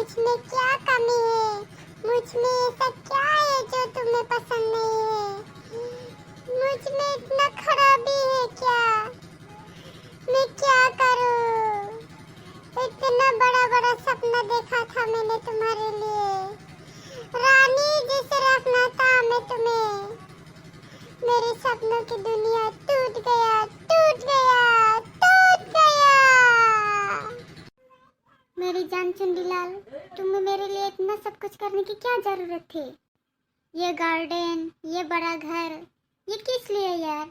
मुझ में क्या कमी है? मुझ में ऐसा क्या है जो तुम्हें पसंद नहीं है? मुझ में इतना खराबी है क्या? मैं क्या करूं? इतना बड़ा बड़ा सपना देखा था मैंने तुम्हारे लिए, रानी जैसे रखना था मैं तुम्हें। मेरे सपनों की दुनिया टूट गया, टूट गया, टूट गया। मेरी जान चुंडीलाल, तुम्हें मेरे लिए इतना सब कुछ करने की क्या जरूरत थी? ये गार्डन, ये बड़ा घर, ये किस लिए यार?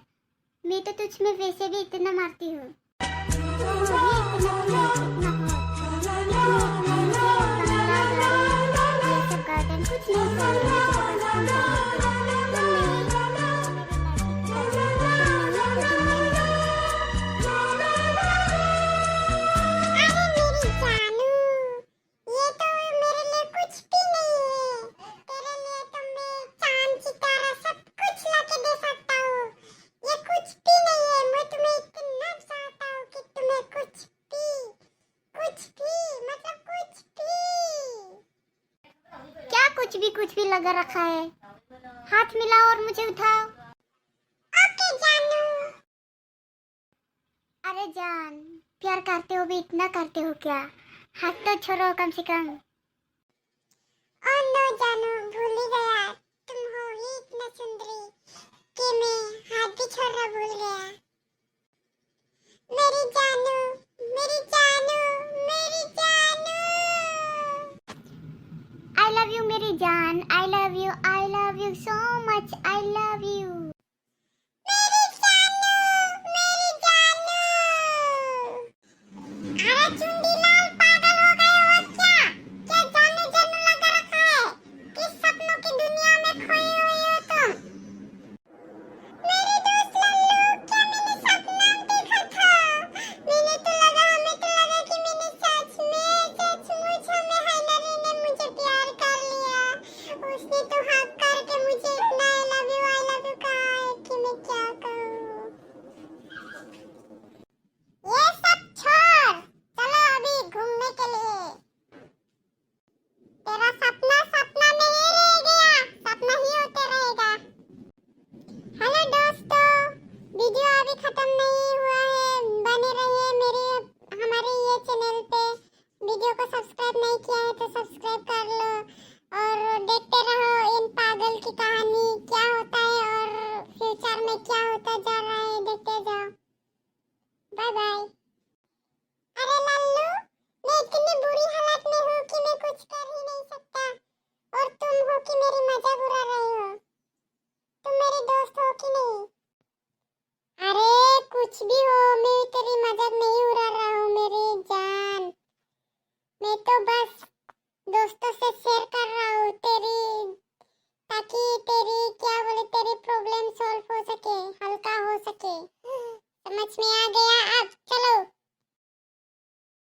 मैं तो तुझ में वैसे भी इतना मारती हूँ। कुछ कुछ भी लगा रखा है। हाथ मिलाओ और मुझे उठाओ। ओके जानू। अरे जान, प्यार करते हो भी इतना करते हो क्या? हाथ तो छोड़ो कम से कम। ओह नो जानू, भूल ही गया। तुम हो ही इतना सुंदरी कि मैं हाथ भी छोड़ना भूल गया। मेरी जानू, मेरी जानू, मेरी जानू। I love you मेरी जान, I love you so much, I love you। मेरी जानू, मेरी जानू। अरे चुंडीलाल, पागल हो गए हो क्या? क्या जानू जानू लगा रखा है? किस सपनों की दुनिया में खोई हुई हो तुम? मेरी दोस्त लल्लू, क्या मैंने सपना देखा था? हमें तो लगा कि मैंने सचमुच हमें हैनरी ने मुझे प्यार कर लिया। उसने तो हक करके मुझे इतना आई लव यू कहा है कि मैं क्या कहूँ। ये सब छोड़, चलो अभी घूमने के लिए। तेरा सपना सपना में ही रह गया, सपना ही होते रहेगा। हेलो दोस्तों, वीडियो अभी खत्म नहीं हुआ है, बने रहिए हमारे ये चैनल पे। वीडियो को सब्सक्राइब नहीं किया है तो सब्सक्राइब कर लो और देखते रहो इन पागल की कहानी क्या होता है और फ्यूचर में क्या होता जा रहा है, देखते जाओ। Bye bye. अरे लल्लू, मैं इतनी बुरी हालत में हूँ कि मैं कुछ कर ही नहीं सकता और तुम हो कि मेरी मजाक उड़ा रहे हो। तुम मेरे दोस्त हो कि नहीं? अरे कुछ भी हो, मैं तेरी मजाक नहीं उड़ा रहा हूँ मेरी जान। मैं तो बस दोस्तों से शेयर कर रहा हूँ ताकि तेरी प्रॉब्लम सॉल्व हो सके, हल्का हो सके। समझ में आ गया अब? चलो।